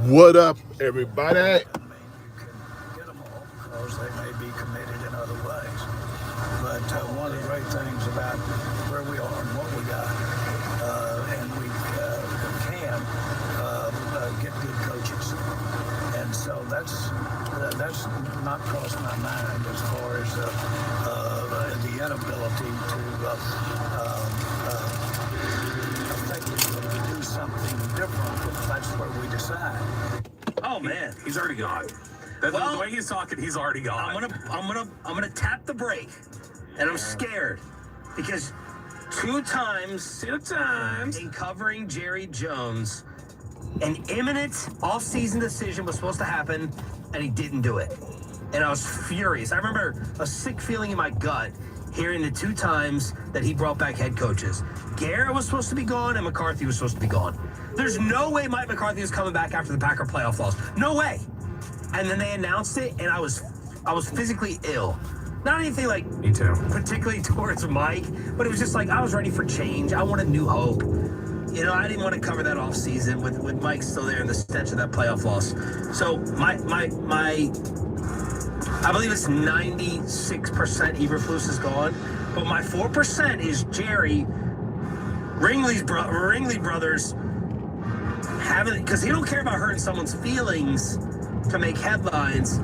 What up, everybody? I mean, you can get them all because they may be committed in other ways. But one of the great things about where we are and what we got, and we can get good coaches. And so that's not crossed my mind as far as the inability to effectively do something different if that's where we decide. Oh man, He's already gone. The way he's talking, he's already gone. I'm gonna tap the brake, and I'm scared because two times in covering Jerry Jones, an imminent off-season decision was supposed to happen, and he didn't do it, and I was furious. I remember a sick feeling in my gut hearing the two times that he brought back head coaches. Garrett was supposed to be gone, and McCarthy was supposed to be gone. There's no way Mike McCarthy was coming back after the Packer playoff loss. No way. And then they announced it, and I was physically ill. Not anything like Me too. particularly towards Mike, but it was just like I was ready for change. I wanted new hope. You know, I didn't want to cover that off season with Mike still there and the stench of that playoff loss. So my I believe it's 96% Eberflus is gone, but my 4% is Jerry Ringley brothers having, because he don't care about hurting someone's feelings to make headlines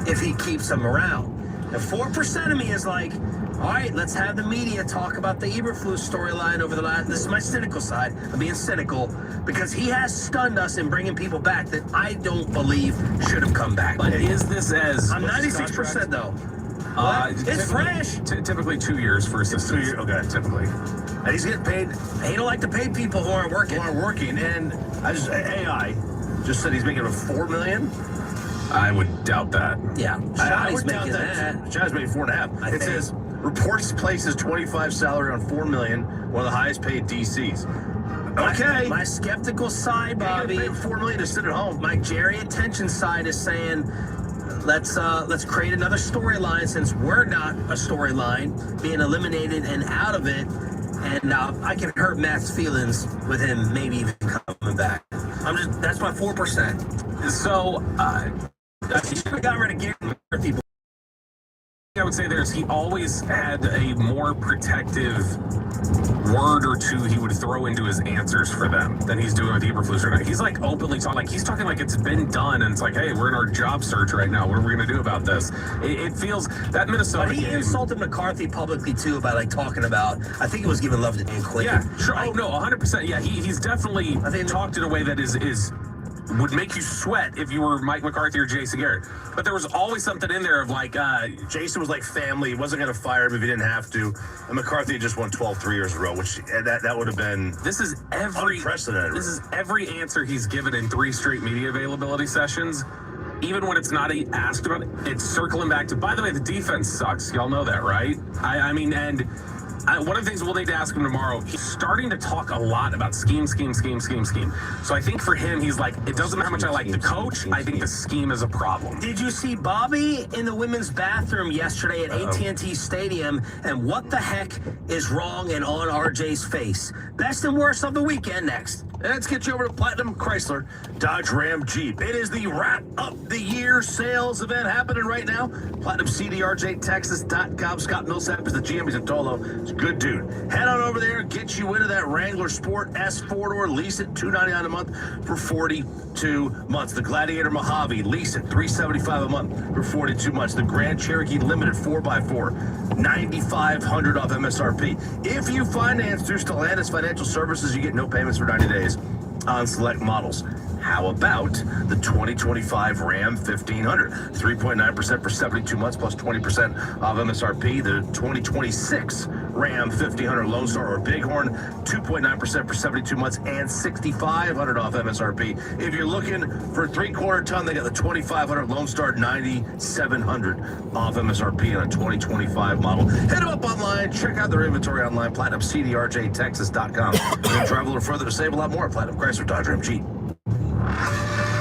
if he keeps them around. And 4% of me is like, all right, let's have the media talk about the Eberflus storyline over the last. This is my cynical side. I'm being cynical because he has stunned us in bringing people back that I don't believe should have come back. But is this as... I'm 96% though. It's fresh. Typically 2 years for assistants. 2 years, okay. Typically. And he's getting paid. He don't like to pay people who aren't working. And AI just said he's making $4 million. I would doubt that. Yeah, I Shawty's would doubt making that. that. Shawty's making 4.5. I It think. says reports places 25 salary on $4 million, one of the highest paid DCs. Okay. My skeptical side, Bobby. Bobby. $4 million to sit at home. My Jerry attention side is saying, let's create another storyline since we're not a storyline, being eliminated and out of it, and I can hurt Matt's feelings with him maybe even coming back. That's my 4%. So, He should have got rid of Garrett people. I would say he always had a more protective word or two he would throw into his answers for them than he's doing with Eberflus right now. He's like openly talking, like he's talking like it's been done, and it's like, hey, we're in our job search right now. What are we going to do about this? It feels that Minnesota But he game, insulted McCarthy publicly too by like talking about. I think it was giving love to Dan Quinn. Yeah, sure. Oh no, 100%. Yeah, he's definitely talked in a way that is would make you sweat if you were Mike McCarthy or Jason Garrett. But there was always something in there of like, Jason was like family. He wasn't going to fire him if he didn't have to. And McCarthy had just won 12 3 years in a row, which that would have been this is every unprecedented. This is every answer he's given in 3 straight media availability sessions. Even when it's not asked about it, it's circling back to, by the way, the defense sucks. Y'all know that, right? I mean, and one of the things we'll need to ask him tomorrow, he's starting to talk a lot about scheme. So I think for him, he's like, it doesn't matter how much I like the coach, I think the scheme is a problem. Did you see Bobby in the women's bathroom yesterday at AT&T Stadium? And what the heck is wrong and on RJ's face? Best and worst of the weekend next. Let's get you over to Platinum Chrysler Dodge Ram Jeep. It is the wrap up the year sales event happening right now. PlatinumCDRJTexas.com. Scott Millsap is the GM. He's a Tolo. He's a good dude. Head on over there, get you into that Wrangler Sport S 4-door. Lease it $299 a month for 42 months. The Gladiator Mojave, lease it $375 a month for 42 months. The Grand Cherokee Limited 4x4, $9,500 off MSRP. If you finance through Stellantis Financial Services, you get no payments for 90 days on select models. How about the 2025 Ram 1500? 3.9% for 72 months plus 20% off MSRP. The 2026 Ram 1500 Lone Star or Bighorn, 2.9% for 72 months and $6,500 off MSRP. If you're looking for 3/4 ton, they got the 2500 Lone Star, $9,700 off MSRP on a 2025 model. Hit them up online. Check out their inventory online. PlatinumCDRJTexas.com. You can drive a little further to save a lot more. Platinum Chrysler Dodge Ram Jeep.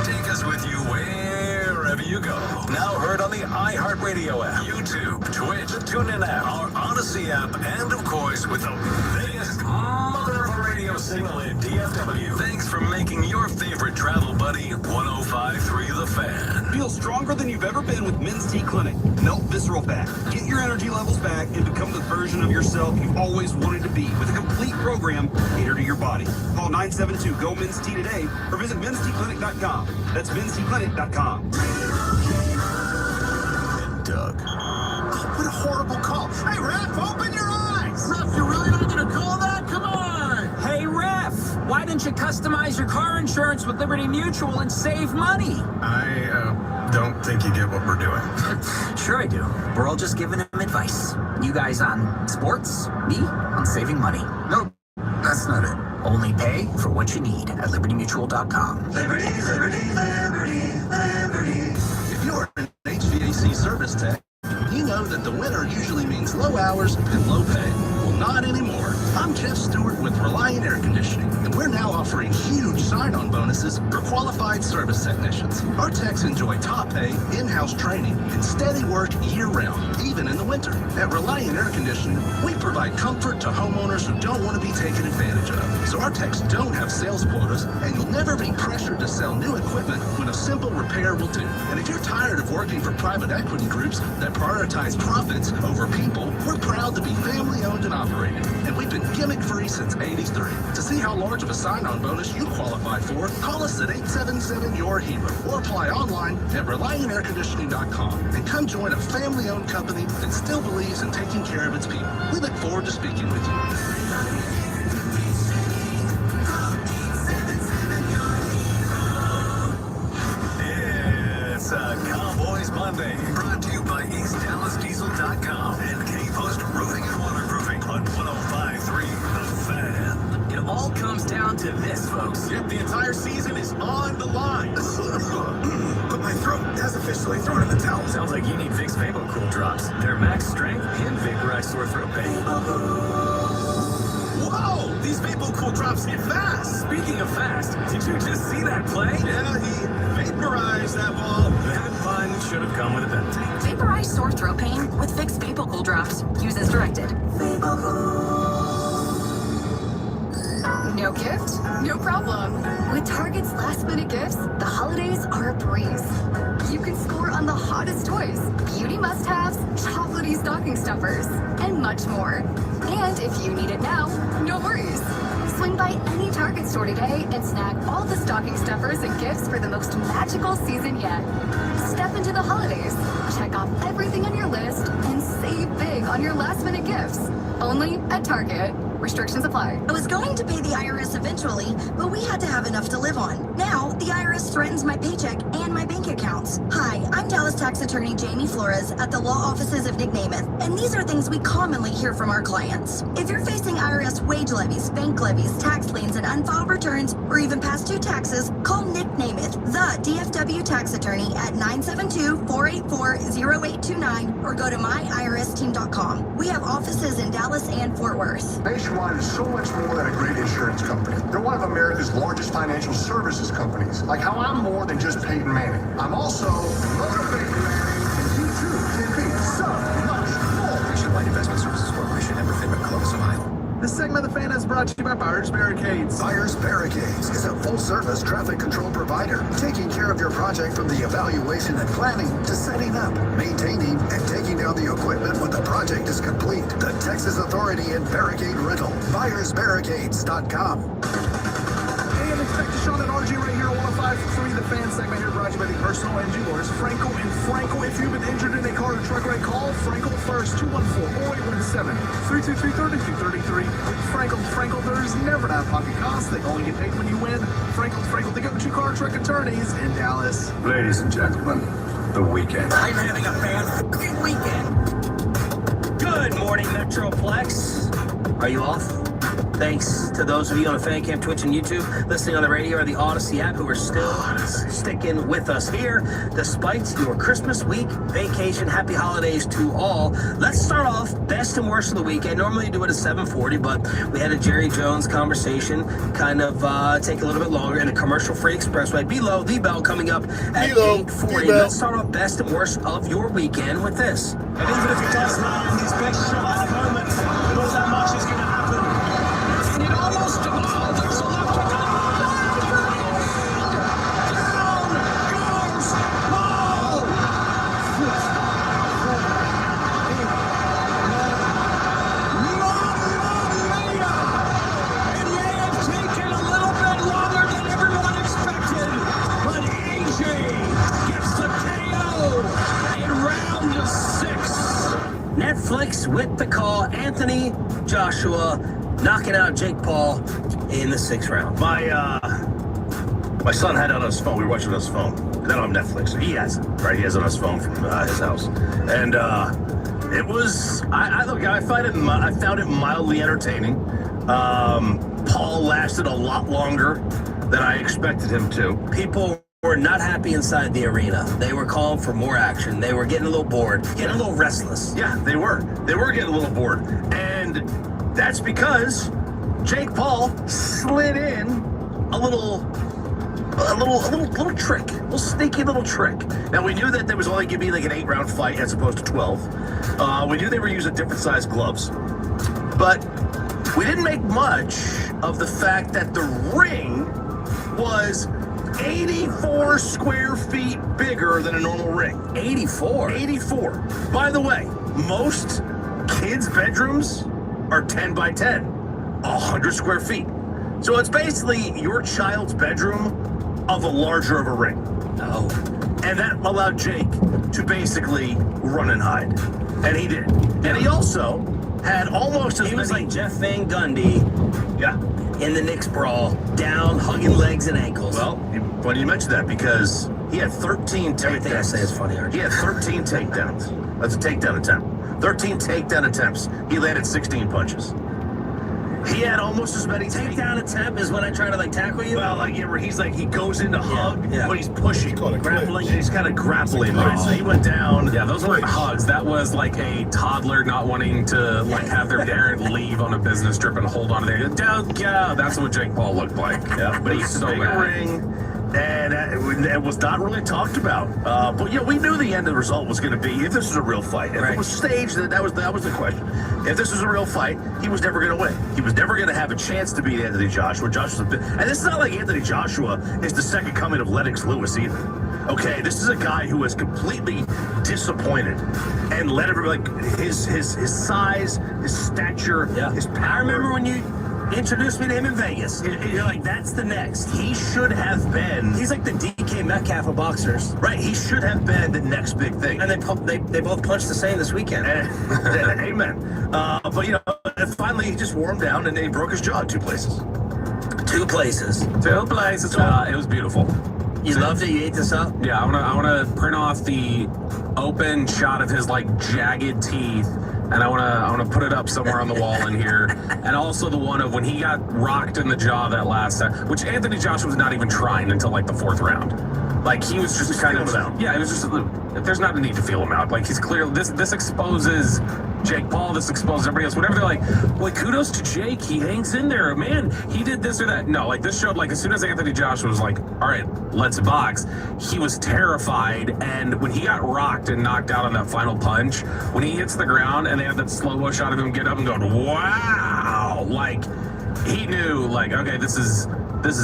Take us with you wherever you go. Now heard on the iHeartRadio app, YouTube, Twitch, TuneIn app, our Odyssey app, and of course with the biggest mother of a radio signal in DFW. Thanks for making your favorite travel buddy 105.3 The Fan. Feel stronger than you've ever been with Men's T Clinic. Melt visceral fat. Get your energy levels back and become the version of yourself you've always wanted to be with a complete program catered to your body. Call 972-GO-MEN'S-T today or visit menstclinic.com. That's menstclinic.com. Doug. What a horrible call. Hey, Ref, open your eyes. Ref, you're really not going to call that? Come on. Hey, Ref, why didn't you customize your car insurance with Liberty Mutual and save money? I don't think you get what we're doing. Sure I do. We're all just giving him advice. You guys on sports, me on saving money. No, that's not it. Only pay for what you need at libertymutual.com. Liberty, liberty, liberty, liberty. If you're an HVAC service tech, you know that the winter usually means low hours and low pay. Well, not anymore. I'm Jeff Stewart with Reliant Air Conditioning, and we're now offering huge sign-on bonuses for qualified service technicians. Our techs enjoy top pay, in-house training, and steady work year-round, even in the winter. At Reliant Air Conditioning, we provide comfort to homeowners who don't want to be taken advantage of. So our techs don't have sales quotas, and you'll never be pressured to sell new equipment when a simple repair will do. And if you're tired of working for private equity groups that prioritize profits over people, we're proud to be family-owned and operated. And we've been gimmick-free since '83. To see how large of a sign-on bonus you qualify for, call us at 877-YOUR-HERO or apply online at ReliantAirConditioning.com and come join a family-owned company that still believes in taking care of its people. We look forward to speaking with you. It's a Cowboys Monday, brought to you by EastDallasDiesel.com and K-Post Roofing and Waterproofing on 105.3 The Fan. It all comes down to this, folks. Yep, the entire season is on the line. But my throat has officially thrown in the towel. Sounds like you need Vicks VapoCool drops. They're max strength and vaporize sore throat pain. Whoa, these VapoCool drops hit fast. Speaking of fast, did you just see that play? Yeah, he vaporized that ball. That pun should have come with a penalty. Vaporize sore throat pain with Vicks VapoCool drops. Use as directed. No gift? No problem. With Target's last-minute gifts, the holidays are a breeze. You can score on the hottest toys, beauty must-haves, chocolatey stocking stuffers, and much more. And if you need it now, no worries. Swing by any Target store today and snag all the stocking stuffers and gifts for the most magical season yet. Step into the holidays, check off everything on your list, and save big on your last-minute gifts. Only at Target. Restrictions apply. I was going to pay the IRS eventually, but we had to have enough to live on. Now, the IRS threatens my paycheck and my bank accounts. Hi, I'm Dallas tax attorney Jamie Flores at the law offices of Nick Namath, and these are things we commonly hear from our clients. If you're facing IRS wage levies, bank levies, tax liens, and unfiled returns, or even past due taxes, call Nick Namath, the DFW tax attorney at 972-484-0829 or go to myirsteam.com. We have offices in Dallas and Fort Worth. Nationwide is so much more than a great insurance company. They're one of America's largest financial services companies. Like how I'm more than just Peyton Manning. I'm also motivated Manning, and you too can be so much more. Nationwide Investment Services Corporation, member FINRA, Columbus, Ohio. This segment of The Fan is brought to you by Byers Barricades. Byers Barricades is a full-service traffic control provider, taking care of your project from the evaluation and planning to setting up, maintaining, and taking down the equipment when the project is complete. The Texas Authority in Barricade Rental. ByersBarricades.com. Hey, I'm Inspector Sean and RG right here on 105.3 The Fan segment here brought to you by the personal injury lawyers Frankel and Frankel. If you've been injured in a car or truck wreck, call Frankel first, 214-0817-323-3233. Frankel, there's never an out-of-pocket cost. They only get paid when you win. Frankel, the go-to car truck attorneys in Dallas. Ladies and gentlemen, the weekend. I'm having a fan-fucking weekend. Good morning, Metroplex. Are you off? Thanks to those of you on the Fan Cam, Twitch, and YouTube, listening on the radio or the Odyssey app who are still sticking with us here despite your Christmas week vacation. Happy holidays to all. Let's start off best and worst of the weekend. Normally you do it at 7:40, but we had a Jerry Jones conversation kind of take a little bit longer in a commercial-free expressway. Below the bell coming up at 8:40. Let's start off best and worst of your weekend with this. And even if it does land his best shot at the moment, not that much is going to happen. And it almost Joshua knocking out Jake Paul in the 6th round. My son had it on his phone. We were watching it on his phone. Not on Netflix. He has it, right? He has it on his phone from his house. And it was, I found it mildly entertaining. Paul lasted a lot longer than I expected him to. People were not happy inside the arena. They were calling for more action. They were getting a little bored, getting a little restless. Yeah, they were. They were getting a little bored. And that's because Jake Paul slid in a little trick, a little sneaky little trick. Now, we knew that there was only going to be like an 8-round fight as opposed to 12. We knew they were using different size gloves. But we didn't make much of the fact that the ring was 84 square feet bigger than a normal ring. 84? 84. By the way, most kids' bedrooms are 10 by 10, 100 square feet. So it's basically your child's bedroom of a larger of a ring. Oh. And that allowed Jake to basically run and hide. And he did. And he also had almost as many... He was like Jeff Van Gundy. Yeah. In the Knicks brawl, down, hugging legs and ankles. Well, funny you mentioned that because he had 13 takedowns. Everything I say is funny, Archie. He had 13 takedowns. That's a takedown attempt. 13 takedown attempts. He landed 16 punches. He had almost as many takedown attempt as when I try to like tackle you. Well, like where he's like he goes in to hug, but he's pushing, grappling. He's kind of grappling, right? So he went down. Yeah, those weren't hugs. That was like a toddler not wanting to like have their parent leave on a business trip and hold on to their. Yeah, that's what Jake Paul looked like. Yeah, but he's so big ring. And it was not really talked about. But yeah, we knew the end of the result was going to be if this was a real fight. If it was staged, that was the question. If this was a real fight, he was never going to win. He was never going to have a chance to beat Anthony Joshua. And this is not like Anthony Joshua is the second coming of Lennox Lewis either. Okay, this is a guy who was completely disappointed and let everybody like his size, his stature, his power. I remember when you introduced me to him in Vegas. You're like, that's the next. He should have been. He's like the DK Metcalf of boxers. Right. He should have been the next big thing. And they both punched the same this weekend. Amen. But you know, finally he just wore him down and he broke his jaw in 2 places. 2 places. 2 places. It was beautiful. You loved it? You ate this up? Yeah, I wanna print off the open shot of his like jagged teeth. And I want to put it up somewhere on the wall in here, and also the one of when he got rocked in the jaw that last time, which Anthony Joshua was not even trying until like the 4th round. Like he was just kind of it was just there's not a need to feel him out. Like he's clear. This exposes Jake Paul. This exposes everybody else. Whatever they're like, well, kudos to Jake. He hangs in there, man. He did this or that. No, like this showed like as soon as Anthony Joshua was like, all right, let's box. He was terrified, and when he got rocked and knocked out on that final punch, when he hits the ground and they have that slow-mo shot of him get up and going, wow, like he knew, like, okay, this is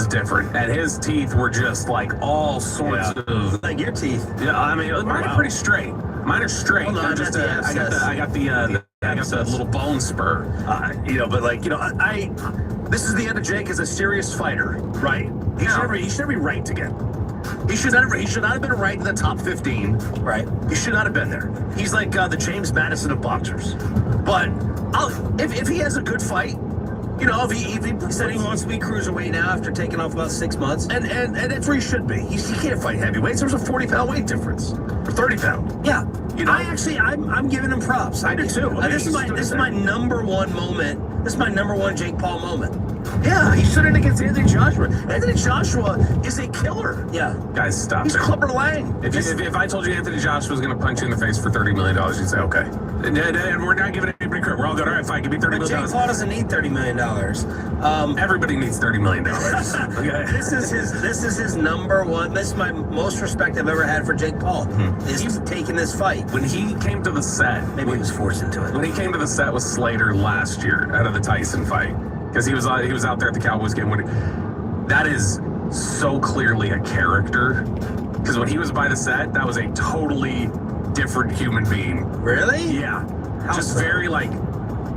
different. And his teeth were just like all sorts of like your teeth. Yeah, I mean, mine are pretty straight. Mine are straight. Hold on, I got the little bone spur. You know, but like, you know, this is the end of Jake as a serious fighter, right? He should never be ranked again. He should not have been ranked in the top 15. Right. He should not have been there. He's like the James Madison of boxers. But if he has a good fight, you know, if he said he wants to be cruiserweight now after taking off about 6 months, and that's where he should be. He can't fight heavyweights. There's a 40-pound weight difference, or 30-pound. Yeah, you know, I'm giving him props. I do too. This is my number one moment. This is my number one Jake Paul moment. Yeah, he stood in against Anthony Joshua. Anthony Joshua is a killer. Yeah, guys, stop. He's Clubber Lang. If I told you Anthony Joshua was going to punch you in the face for $30 million, you'd say okay. And we're not giving anybody credit. We're all good. All right, fine. Give me $30 million. Jake Paul doesn't need $30 million. Everybody needs $30 million. Okay. This is his number one. This is my most respect I've ever had for Jake Paul. Is taking this fight. When he came to the set, maybe he was forced into it. When he came to the set with Slater last year out of the Tyson fight, because he was out there at the Cowboys game. That is so clearly a character. Because when he was by the set, that was a totally different human being. Really? Yeah. Just very like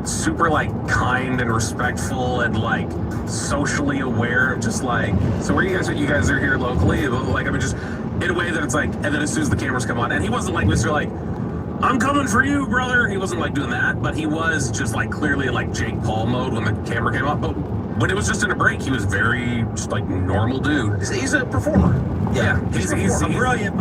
super like kind and respectful and like socially aware of just like, so where you guys are here locally, like I mean just in a way that it's like, and then as soon as the cameras come on, and he wasn't like Mr. like, I'm coming for you, brother. He wasn't like doing that, but he was just like clearly like Jake Paul mode when the camera came up. But when it was just in a break, he was very just like normal dude. He's a performer. Yeah, he's a brilliant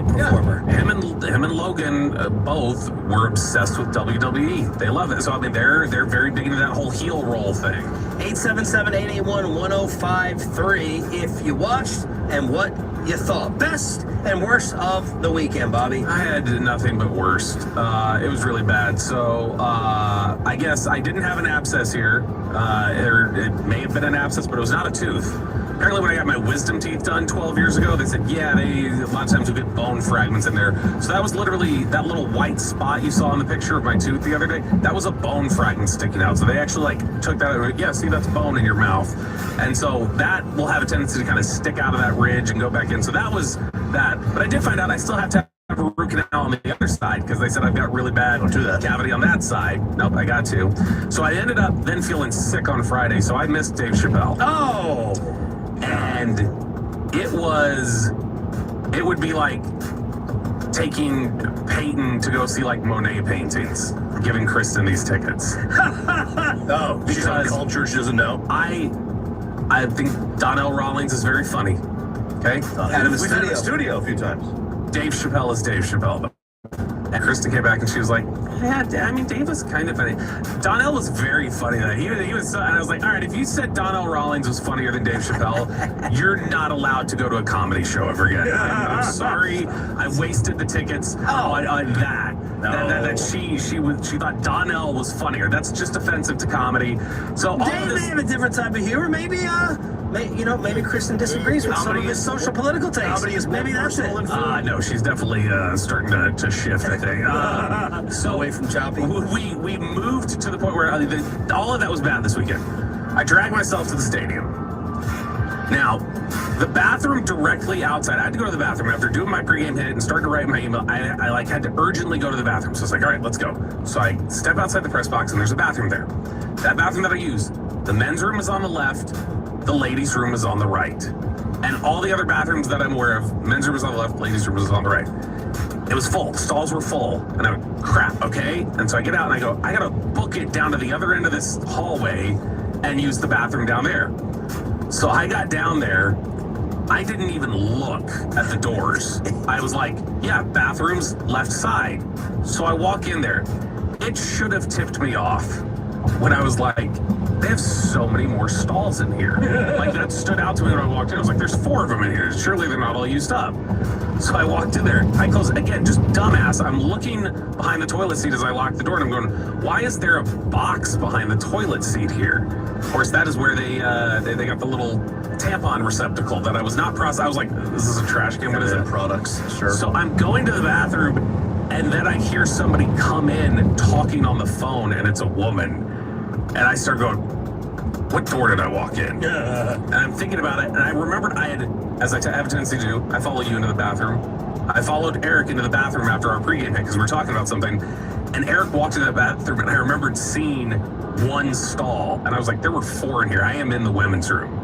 performer. Yeah. Him and Logan both were obsessed with WWE. They love it. So I mean, they're very big into that whole heel roll thing. 877-881-1053 if you watched and what you thought. Best and worst of the weekend, Bobby. I had nothing but worst. It was really bad. So I guess I didn't have an abscess here. It may have been an abscess, but it was not a tooth. Apparently when I got my wisdom teeth done 12 years ago, they said, yeah, a lot of times you get bone fragments in there. So that was literally that little white spot you saw in the picture of my tooth the other day. That was a bone fragment sticking out. So they actually like took that out. Yeah, see, that's bone in your mouth. And so that will have a tendency to kind of stick out of that ridge and go back in. So that was that. But I did find out I still have to have a root canal on the other side because they said I've got really bad cavity on that side. Nope, I got to. So I ended up then feeling sick on Friday. So I missed Dave Chappelle. Oh! And it would be like taking Peyton to go see like Monet paintings, giving Kristen these tickets. Oh, she's uncultured, she doesn't know. I think Donnell Rawlings is very funny. Okay? We've had him in the studio a few times. Dave Chappelle is Dave Chappelle, though. And Kristen came back and she was like, yeah, I mean, Dave was kind of funny. Donnell was very funny. He was, and I was like, all right, if you said Donnell Rawlings was funnier than Dave Chappelle, you're not allowed to go to a comedy show ever again. I'm sorry. I wasted the tickets on that. No. That she thought Donnell was funnier. That's just offensive to comedy. So Dave may have a different type of humor. Maybe Kristen disagrees with some of his social political takes. Maybe that's it. No, she's definitely starting to shift, I think. So away from choppy. We moved to the point where all of that was bad this weekend. I dragged myself to the stadium. Now, the bathroom directly outside. I had to go to the bathroom after doing my pregame hit and starting to write my email. I like had to urgently go to the bathroom. So I was like, all right, let's go. So I step outside the press box and there's a bathroom there. That bathroom that I use, the men's room is on the left, the ladies' room is on the right. And all the other bathrooms that I'm aware of, men's room is on the left, ladies' room is on the right. It was full. Stalls were full. And I went, crap, okay? And so I get out and I go, I gotta book it down to the other end of this hallway and use the bathroom down there. So I got down there. I didn't even look at the doors. I was like, yeah, bathrooms left side. So I walk in there. It should have tipped me off when I was like, they have so many more stalls in here. Like that stood out to me when I walked in. I was like, there's 4 of them in here. Surely they're not all used up. So I walked in there. I closed, again, just dumbass. I'm looking behind the toilet seat as I lock the door and I'm going, why is there a box behind the toilet seat here? Of course, that is where they got the little tampon receptacle that I was not processing. I was like, this is a trash can. What is it? Products, sure. So I'm going to the bathroom and then I hear somebody come in talking on the phone and it's a woman. And I start going, what door did I walk in? And I'm thinking about it, and I remembered I had, as I have a tendency to do, I follow you into the bathroom. I followed Eric into the bathroom after our pregame hit because we were talking about something. And Eric walked into the bathroom, and I remembered seeing one stall. And I was like, there were 4 in here. I am in the women's room.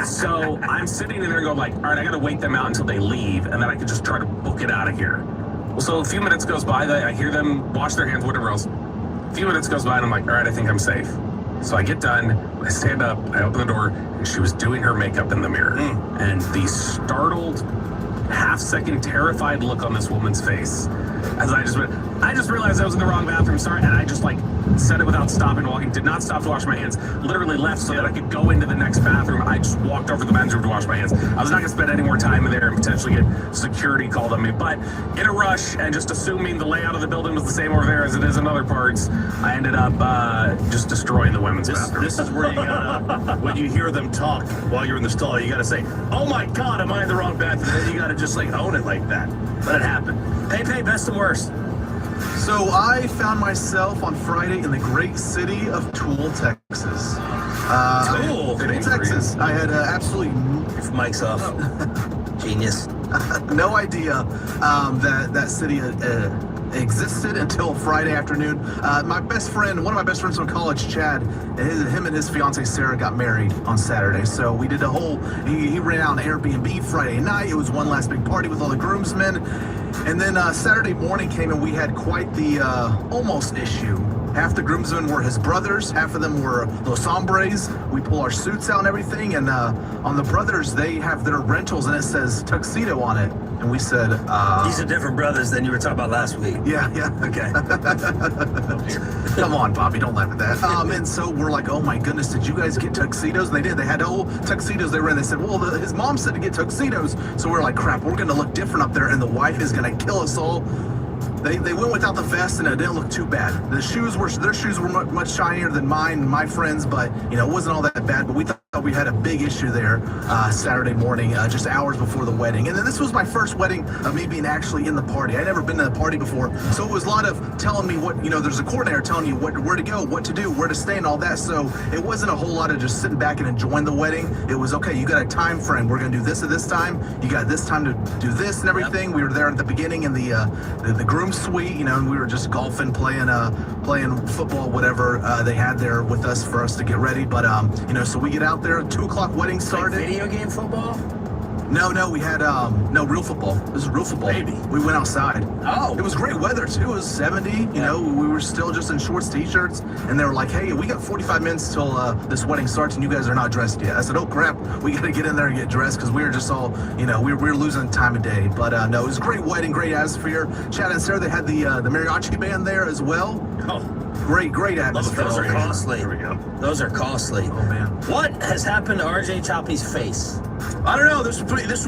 So I'm sitting in there going like, all right, I got to wait them out until they leave, and then I could just try to book it out of here. Well, so a few minutes goes by, I hear them wash their hands, whatever else. A few minutes goes by, and I'm like, all right, I think I'm safe. So I get done, I stand up, I open the door, and she was doing her makeup in the mirror. And the startled, half-second, terrified look on this woman's face, as I just realized I was in the wrong bathroom, sorry, and I just like said it without stopping walking, did not stop to wash my hands, literally left so that I could go into the next bathroom. I just walked over to the men's room to wash my hands. I was not gonna spend any more time in there and potentially get security called on me, but in a rush and just assuming the layout of the building was the same over there as it is in other parts, I ended up just destroying the women's bathroom. This is where you gotta, when you hear them talk while you're in the stall, you gotta say, oh my God, am I in the wrong bathroom? And then you gotta just like own it like that. Let it happen. Hey, best and worst. So I found myself on Friday in the great city of Tool, Texas. Tool, Texas. I had absolutely if Mike's off. Genius. No idea that city existed until Friday afternoon. One of my best friends from college, Chad, him and his fiance Sarah got married on Saturday. So we did he ran out an Airbnb Friday night. It was one last big party with all the groomsmen. And then Saturday morning came and we had quite the almost issue. Half the groomsmen were his brothers, half of them were Los Hombres. We pull our suits out and everything, and on the brothers, they have their rentals and it says tuxedo on it. And we said, these are different brothers than you were talking about last week. Yeah. Okay. Come on, Bobby, don't laugh at that. And so we're like, oh my goodness, did you guys get tuxedos? And they did. They had old tuxedos they were in. They said, well, his mom said to get tuxedos. So we're like, crap, we're going to look different up there, and the wife is going to kill us all. They went without the vest, and it didn't look too bad. Their shoes were much shinier than mine and my friends, but it wasn't all that bad. But we thought we had a big issue there Saturday morning, just hours before the wedding. And then this was my first wedding of me being actually in the party. I'd never been to the party before, so it was a lot of telling me what, there's a coordinator telling you where to go, what to do, where to stay, and all that. So it wasn't a whole lot of just sitting back and enjoying the wedding. It was, okay, you got a time frame. We're going to do this at this time. You got this time to do this and everything. Yep. We were there at the beginning in the groom suite, and we were just golfing, playing football, whatever they had there with us for us to get ready. But so we get out there, 2:00 wedding started. Like video game football? No, we had real football. This is real football. Baby. We went outside. Oh. It was great weather too. It was 70. We were still just in shorts, t-shirts, and they were like, "Hey, we got 45 minutes till this wedding starts, and you guys are not dressed yet." I said, "Oh crap, we got to get in there and get dressed because we were just all, we were losing time of day." But no, it was a great wedding, great atmosphere. Chad and Sarah, they had the mariachi band there as well. Oh. Great atmosphere. Those are costly. Here we go. Those are costly. Oh man. What has happened to RJ Choppy's face? I don't know.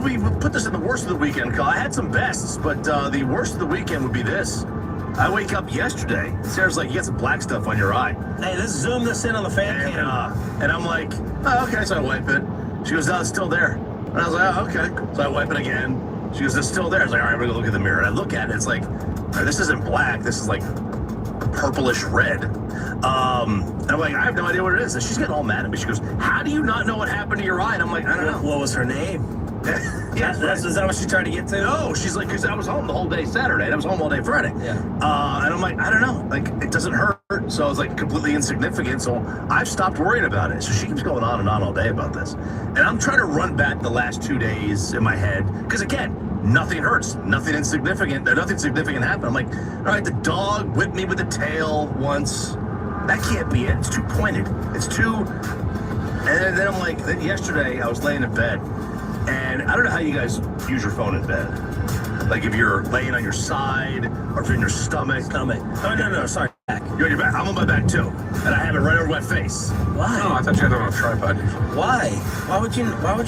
We put this in the worst of the weekend, Kyle. I had some bests, but the worst of the weekend would be this. I wake up yesterday. Sarah's like, "You got some black stuff on your eye." Hey, let's zoom this in on the fan cam. And I'm like, "Oh, okay." So I wipe it. She goes, "No, it's still there." And I was like, "Oh, okay." So I wipe it again. She goes, "It's still there." I was like, "All right, I'm gonna go look in the mirror." And I look at it. It's like, this isn't black. This is like purplish red. And I'm like, I have no idea what it is. And she's getting all mad at me. She goes, "How do you not know what happened to your eye?" And I'm like, I don't know. What was her name? Yeah, is that what she's trying to get to? No, she's like, because I was home the whole day Saturday, and I was home all day Friday. Yeah. And I'm like, I don't know. Like, it doesn't hurt. So I was like completely insignificant. So I've stopped worrying about it. So she keeps going on and on all day about this. And I'm trying to run back the last 2 days in my head. Because again, nothing hurts. Nothing significant happened. I'm like, all right, the dog whipped me with the tail once. That can't be it. It's too pointed. It's too... And then I'm like, then yesterday I was laying in bed. And I don't know how you guys use your phone in bed. Like if you're laying on your side or if you're in your stomach. Oh, no, sorry. Back. You're on your back. I'm on my back too. And I have it right over my face. Why? Oh, I thought you had it on a tripod. Why? Why would you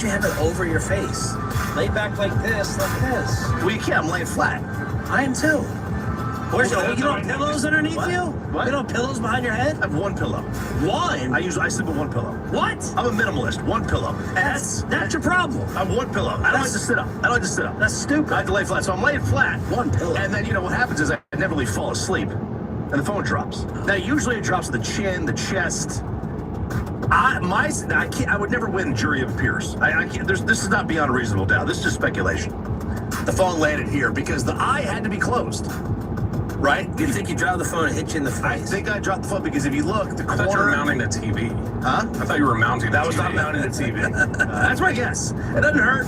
have it over your face? Lay back like this. Well, you can't. I'm laying flat. I am too. You don't have pillows underneath you? What? You don't have pillows behind your head? I have one pillow. One? I sleep with one pillow. What? I'm a minimalist. One pillow. And that's your problem. I have one pillow. I don't like to sit up. That's stupid. I have to lay flat. So I'm laying flat. One pillow. And then, what happens is I never really fall asleep. And the phone drops. Now, usually it drops to the chin, the chest. I would never win jury of peers. I can't. This is not beyond a reasonable doubt. This is just speculation. The phone landed here because the eye had to be closed. Right? You think you dropped the phone and hit you in the face? I think I dropped the phone because if you look, the corner... I thought you were mounting the TV. Huh? I thought you were mounting the TV. That was not mounting the TV. That's my guess. It doesn't hurt.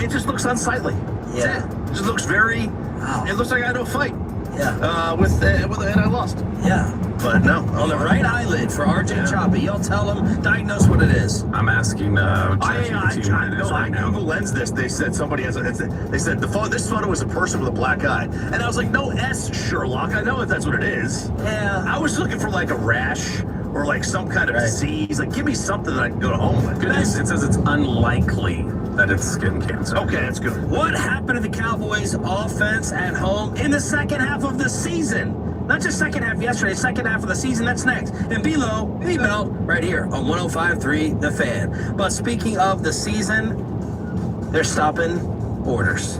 It just looks unsightly. Yeah. It just looks very... Wow. It looks like I had no fight. Yeah. And I lost. Yeah. But no. On the right eyid for RJ Choppy. Y'all tell him, diagnose what it is. I'm asking ChatGPT what it is right now. Google Lens this. They said somebody has they said this photo is a person with a black eye. And I was like, no S, Sherlock. I know that's what it is. Yeah. I was looking for like a rash or like some kind of disease. Like, give me something that I can go home with. It says it's unlikely that it's skin cancer. Okay, that's good. What happened to the Cowboys' offense at home in the second half of the season? Not just second half yesterday, second half of the season, that's next. And below, B-Belt, right here on 105.3 The Fan. But speaking of the season, they're stopping orders.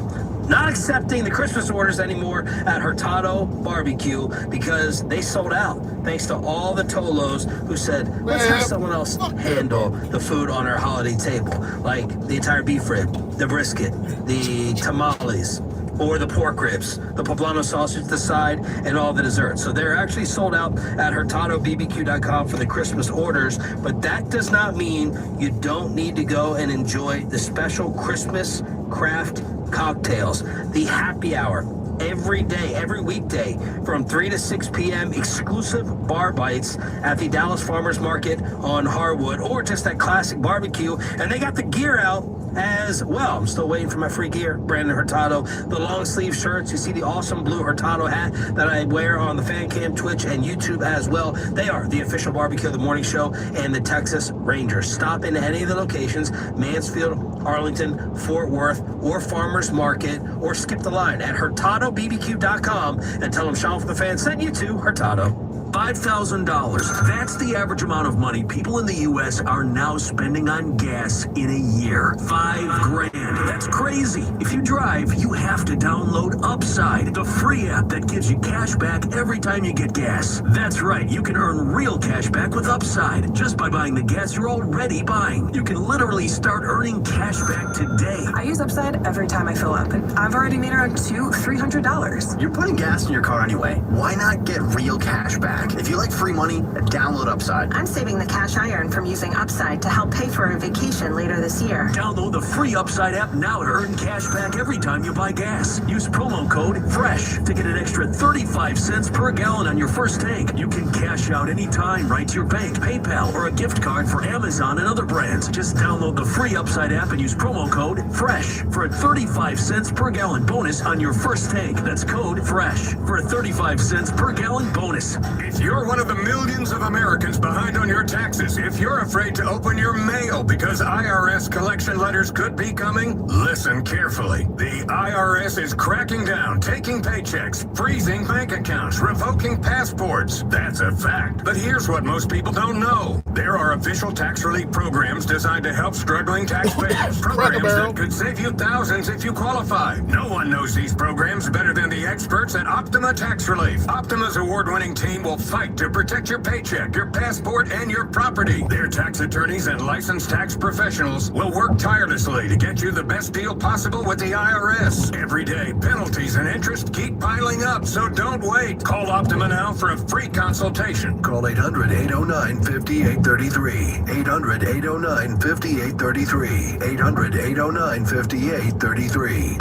Not accepting the Christmas orders anymore at Hurtado Barbecue because they sold out thanks to all the Tolos who said, let's have someone else handle the food on our holiday table. Like the entire beef rib, the brisket, the tamales, or the pork ribs, the poblano sausage, the side, and all the desserts. So they're actually sold out at HurtadoBBQ.com for the Christmas orders, but that does not mean you don't need to go and enjoy the special Christmas craft cocktails, the happy hour. every day, every weekday from 3 to 6 p.m. Exclusive bar bites at the Dallas Farmers Market on Harwood, or just that classic barbecue. And they got the gear out as well. I'm still waiting for my free gear. Brandon Hurtado, the long sleeve shirts. You see the awesome blue Hurtado hat that I wear on the fan cam, Twitch, and YouTube as well. They are the official barbecue of the morning show and the Texas Rangers. Stop in any of the locations, Mansfield, Arlington, Fort Worth, or Farmers Market, or skip the line at HurtadoBBQ.com and tell them Sean from the Fan sent you to Hurtado. $5,000. That's the average amount of money people in the U.S. are now spending on gas in a year. $5,000. That's crazy. If you drive, you have to download Upside, the free app that gives you cash back every time you get gas. That's right. You can earn real cash back with Upside just by buying the gas you're already buying. You can literally start earning cash back today. I use Upside every time I fill up, and I've already made around $300. You're putting gas in your car anyway. Why not get real cash back? If you like free money, download Upside. I'm saving the cash I earn from using Upside to help pay for a vacation later this year. Download the free Upside app now to earn cash back every time you buy gas. Use promo code FRESH to get an extra 35 cents per gallon on your first tank. You can cash out anytime right to your bank, PayPal, or a gift card for Amazon and other brands. Just download the free Upside app and use promo code FRESH for a 35 cents per gallon bonus on your first tank. That's code FRESH for a 35 cents per gallon bonus. If you're one of the millions of Americans behind on your taxes, if you're afraid to open your mail because IRS collection letters could be coming, listen carefully. The IRS is cracking down, taking paychecks, freezing bank accounts, revoking passports. That's a fact. But here's what most people don't know. There are official tax relief programs designed to help struggling taxpayers. Programs that could save you thousands if you qualify. No one knows these programs better than the experts at Optima Tax Relief. Optima's award-winning team will fight to protect your paycheck, your passport, and your property. Their tax attorneys and licensed tax professionals will work tirelessly to get you the best deal possible with the IRS. Every day, penalties and interest keep piling up, so don't wait. Call Optima now for a free consultation. Call 800-809-5833. 800-809-5833. 800-809-5833.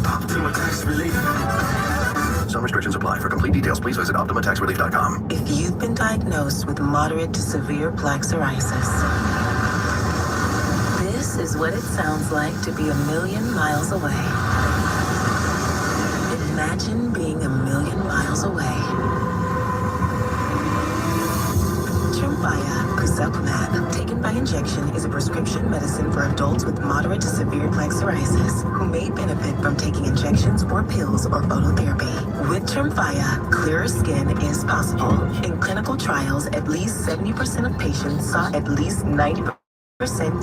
Optima Tax Relief. Some restrictions apply. For complete details, please visit OptimaTaxRelief.com. If you've been diagnosed with moderate to severe plaque psoriasis, this is what it sounds like to be a million miles away. Imagine being a million miles away. Tremfya Guselkumab, taken by injection, is a prescription medicine for adults with moderate to severe plaque psoriasis who may benefit from taking injections or pills or phototherapy. With Tremfya, clearer skin is possible. In clinical trials, at least 70% of patients saw at least 90%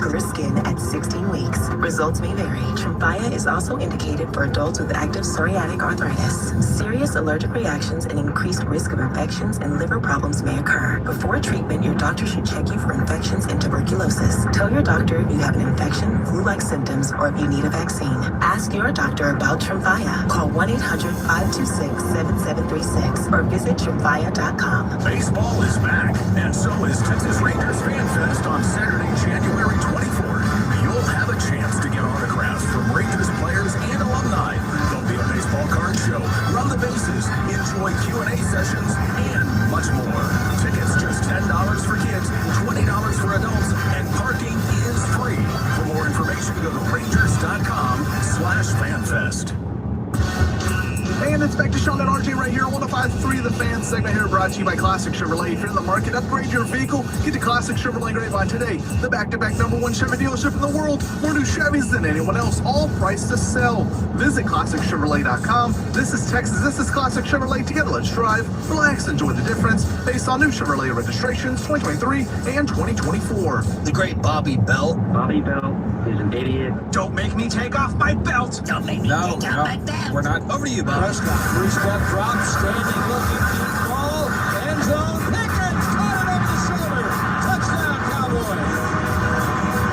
clear skin at 16 weeks. Results may vary. Tremfya is also indicated for adults with active psoriatic arthritis. Serious allergic reactions and increased risk of infections and liver problems may occur. Before treatment, your doctor should check you for infections and tuberculosis. Tell your doctor if you have an infection, flu-like symptoms, or if you need a vaccine. Ask your doctor about Tremfya. Call 1-800-526-7736 or visit Tremfya.com. Baseball is back, and so is Texas Rangers Fan Fest on Saturday, January 24th. You'll have a chance to get autographs from Rangers players and alumni. There'll be a baseball card show, run the bases, enjoy Q&A sessions, and much more. Tickets just $10 for kids, $20 for adults, and parking is free. For more information, go to Rangers.com/FanFest. And it's back to Sean and RJ right here on 105.3 The Fan segment here, brought to you by Classic Chevrolet. If you're in the market, upgrade your vehicle. Get to Classic Chevrolet Grapevine today. The back-to-back #1 Chevy dealership in the world. More new Chevys than anyone else, all priced to sell. Visit ClassicChevrolet.com. This is Texas. This is Classic Chevrolet. Together, let's drive, relax, enjoy the difference based on new Chevrolet registrations 2023 and 2024. The great Bobby Bell. Bobby Bell is an idiot. Don't make me take off my belt. Don't make me take off my belt. We're not. Over to you, Bob. Prescott, three-step drop, standing, looking, deep ball, end zone, Pickens, caught it over the shoulder. Touchdown, Cowboys.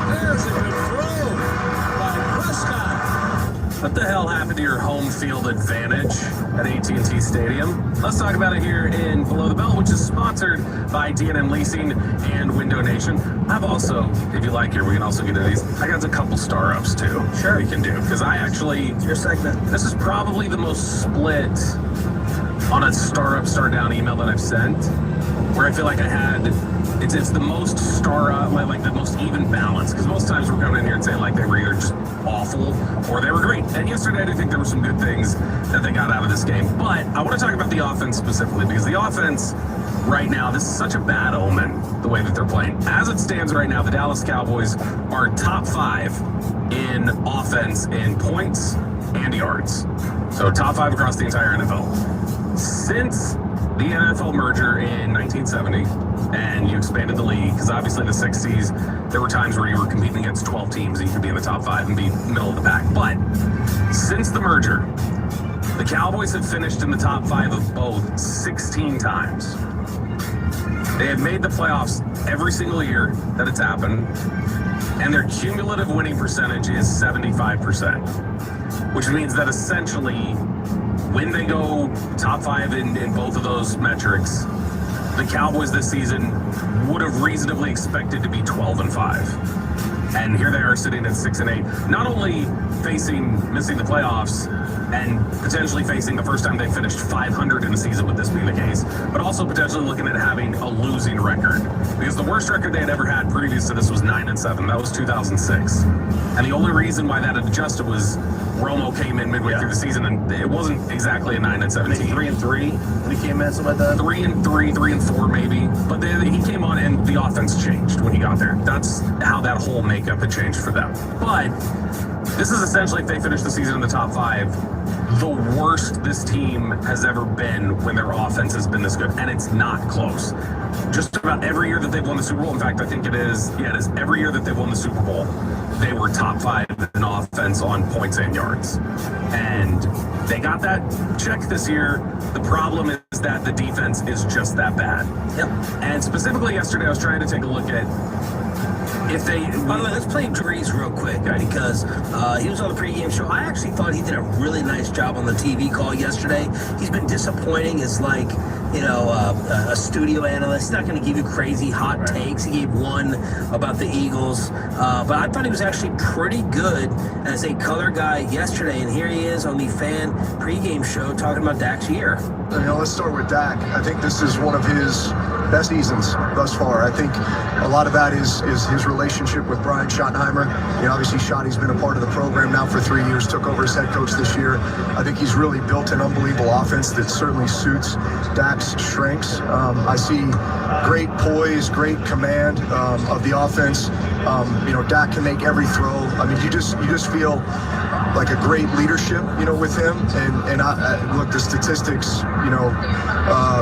There's a good throw by Prescott. What the hell happened to your home field advantage at AT&T Stadium? Let's talk about it here in Below the Belt, which is sponsored by D&M Leasing and Window Nation. I've also, if you like here, we can also get into these. I got a couple star ups too. Sure. We can do, because I actually, It's your segment. this is probably the most split on a star up, star down email that I've sent, where I feel like I had, it's the most star up, like the most even balance, because most times we're coming in here and saying like they were either just awful or they were great. And yesterday I do think there were some good things that they got out of this game. But I want to talk about the offense specifically, because the offense right now, this is such a bad omen, the way that they're playing. As it stands right now, the Dallas Cowboys are top 5 in offense in points and yards. So top 5 across the entire NFL. Since the NFL merger in 1970, and you expanded the league, because obviously the 60s, there were times where you were competing against 12 teams and you could be in the top 5 and be middle of the pack. But since the merger, the Cowboys have finished in the top 5 of both 16 times. They have made the playoffs every single year that it's happened, and their cumulative winning percentage is 75%, which means that essentially when they go top 5 in both of those metrics, the Cowboys this season would have reasonably expected to be 12-5. And here they are sitting at 6-8, not only missing the playoffs and potentially facing the first time they finished 500 in a season with this being the case, but also potentially looking at having a losing record. Because the worst record they had ever had previous to this was 9-7. That was 2006. And the only reason why that had adjusted was Romo came in midway through the season, and it wasn't exactly a 9-7 team. 3-3 when he came in, something like that. 3-3, 3-4 maybe. But then he came on and the offense changed when he got there. That's how that whole makeup had changed for them. But this is essentially, if they finish the season in the top 5, the worst this team has ever been when their offense has been this good. And it's not close. Just about every year that they've won the Super Bowl, in fact, I think it is every year that they've won the Super Bowl, they were top 5 in offense on points and yards. And they got that check this year. The problem is that the defense is just that bad. Yep. And specifically yesterday, I was trying to take a look at if they... By the way, let's play Drees real quick, because he was on the pregame show. I actually thought he did a really nice job on the TV call yesterday. He's been disappointing as like, a studio analyst. He's not going to give you crazy hot takes. He gave one about the Eagles. But I thought he was actually pretty good as a color guy yesterday. And here he is on the fan pregame show talking about Dak's year. Let's start with Dak. I think this is one of his best seasons thus far. I think a lot of that is his relationship with Brian Schottenheimer. Obviously Schotty's been a part of the program now for 3 years, took over as head coach this year. I think he's really built an unbelievable offense that certainly suits Dak's strengths. I see great poise, great command of the offense. Dak can make every throw. I mean, you just feel like a great leadership, with him. And I look, the statistics,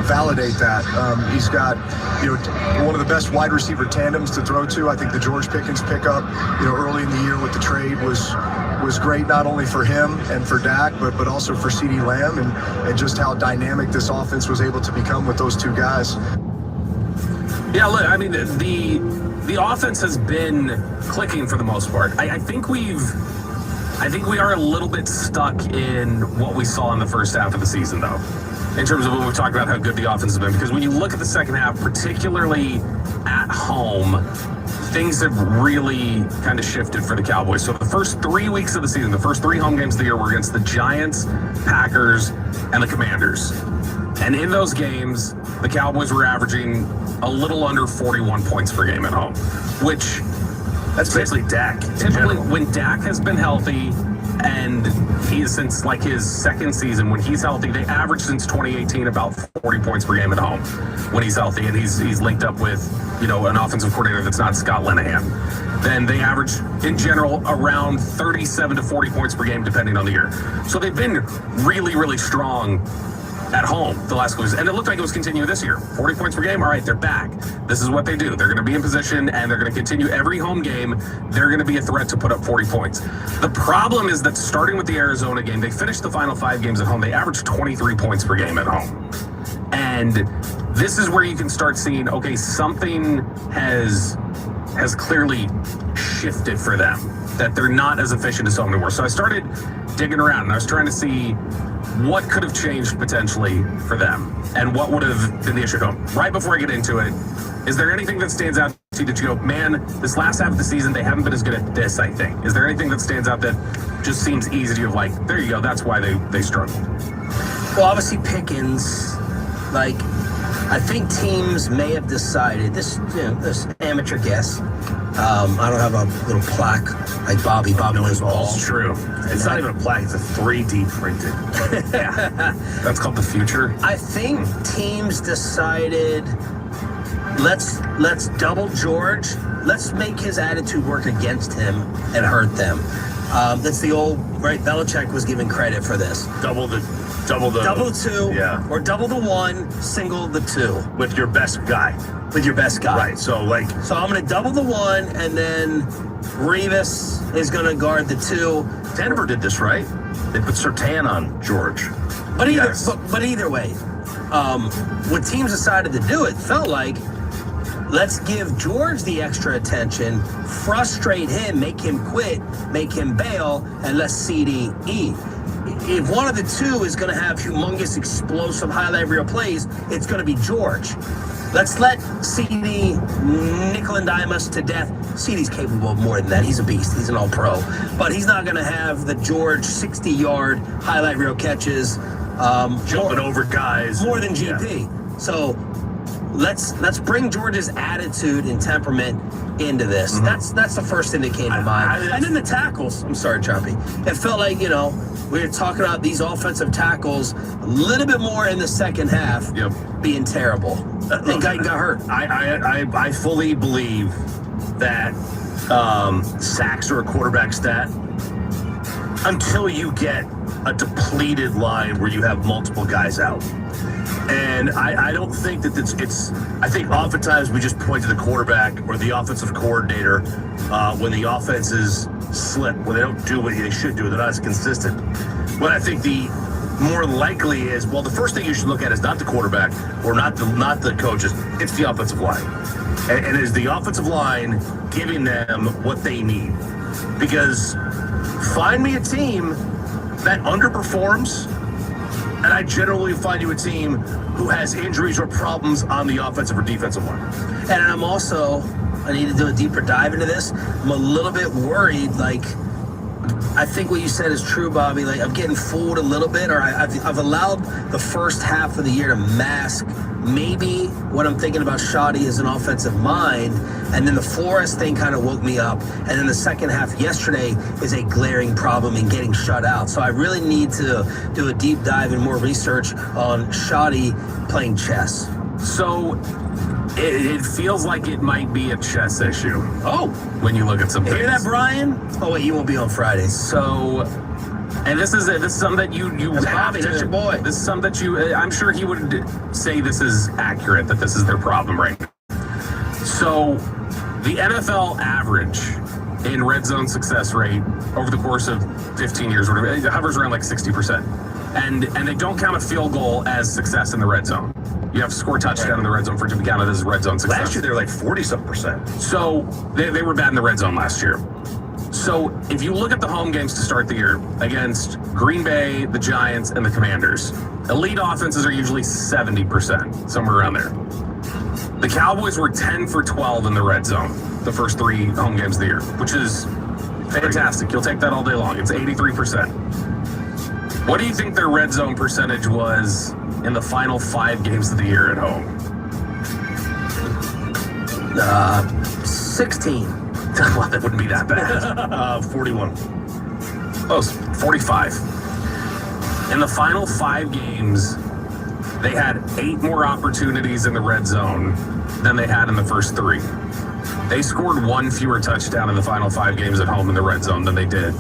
validate that. He's got, one of the best wide receiver tandems to throw to. I think the George Pickens pickup, early in the year with the trade was great, not only for him and for Dak, but also for CeeDee Lamb, and just how dynamic this offense was able to become with those two guys. Yeah, look, I mean, the offense has been clicking for the most part. I think we are a little bit stuck in what we saw in the first half of the season, though, in terms of when we've talked about how good the offense has been. Because when you look at the second half, particularly at home, things have really kind of shifted for the Cowboys. So the first 3 weeks of the season, the first 3 home games of the year were against the Giants, Packers, and the Commanders. And in those games, the Cowboys were averaging a little under 41 points per game at home, which... That's basically Dak. Typically, when Dak has been healthy, and he is since like his second season, when he's healthy, they average since 2018 about 40 points per game at home when he's healthy, and he's linked up with, an offensive coordinator that's not Scott Linehan. Then they average, in general, around 37 to 40 points per game, depending on the year. So they've been really, really strong at home the last couple years, and it looked like it was continuing this year. 40 points per game. All right, they're back. This is what they do. They're going to be in position, and they're going to continue every home game. They're going to be a threat to put up 40 points. The problem is that starting with the Arizona game, they finished the final 5 games at home. They averaged 23 points per game at home. And this is where you can start seeing, okay, something has clearly shifted for them. that they're not as efficient as home anymore. So I started digging around and I was trying to see what could have changed potentially for them and what would have been the issue at home. Right before I get into it, is there anything that stands out to you that you go, man, this last half of the season, they haven't been as good at this, I think? Is there anything that stands out that just seems easy to you, like, there you go, that's why they struggled? Well, obviously Pickens, like, I think teams may have decided, this amateur guess, I don't have a little plaque like Bobby knows ball. It's true. It's not even a plaque, it's a 3D printed. Yeah. That's called the future. I think teams decided, let's double George. Let's make his attitude work against him and hurt them. That's the old, right? Belichick was given credit for this. Double the two, yeah, or double the one, single the two with your best guy. Right. So I'm going to double the one, and then Revis is going to guard the two. Denver did this, right? They put Surtain on George. But either way, when teams decided to do it, felt like, let's give George the extra attention, frustrate him, make him quit, make him bail, and let CD eat. If one of the two is going to have humongous, explosive, highlight reel plays, it's going to be George. Let's let CD nickel and dime us to death. CD's capable of more than that. He's a beast. He's an all-pro. But he's not going to have the George 60-yard highlight reel catches. Jumping over guys. More than GP. Yeah. So let's bring George's attitude and temperament into this. Mm-hmm. That's the first thing that came to mind. And then the tackles. I'm sorry, Choppy. It felt like, we were talking about these offensive tackles a little bit more in the second half being terrible. They got hurt. I fully believe that sacks are a quarterback stat until you get a depleted line where you have multiple guys out. And I don't think that it's I think oftentimes we just point to the quarterback or the offensive coordinator when the offenses slip, when they don't do what they should do, they're not as consistent. What I think the more likely is, well, the first thing you should look at is not the quarterback or not the coaches, it's the offensive line. And is the offensive line giving them what they need? Because find me a team that underperforms, and I generally find you a team who has injuries or problems on the offensive or defensive line. And I need to do a deeper dive into this. I'm a little bit worried, I think what you said is true, Bobby. I'm getting fooled a little bit, or I've allowed the first half of the year to mask maybe what I'm thinking about Shoddy as an offensive mind, and then the Flores thing kind of woke me up, and then the second half yesterday is a glaring problem in getting shut out. So I really need to do a deep dive and more research on Shoddy playing chess. So it feels like it might be a chess issue. Oh, when you look at some things. Hear that, Brian? Oh wait, you won't be on Friday. So, and this is something that you that's have Bobby, to. that's your boy. This is something that I'm sure he would say this is accurate, that this is their problem right now. So, the NFL average in red zone success rate over the course of 15 years, whatever, it hovers around 60%. And they don't count a field goal as success in the red zone. You have to score a touchdown in the red zone for it to be counted as red zone success. Last year, they were 40-something%. So they were bad in the red zone last year. So if you look at the home games to start the year against Green Bay, the Giants, and the Commanders, elite offenses are usually 70%, somewhere around there. The Cowboys were 10 for 12 in the red zone the first 3 home games of the year, which is fantastic. You'll take that all day long. It's 83%. What do you think their red zone percentage was in the final 5 games of the year at home? 16. Well, that wouldn't be that bad. 41. Close. 45. In the final 5 games, they had 8 more opportunities in the red zone than they had in the first 3. They scored 1 fewer touchdown in the final 5 games at home in the red zone than they did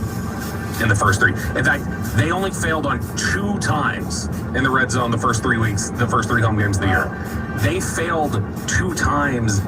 in the first 3. In fact, they only failed on 2 times in the red zone the first 3 weeks, the first 3 home games of the year. They failed 2 times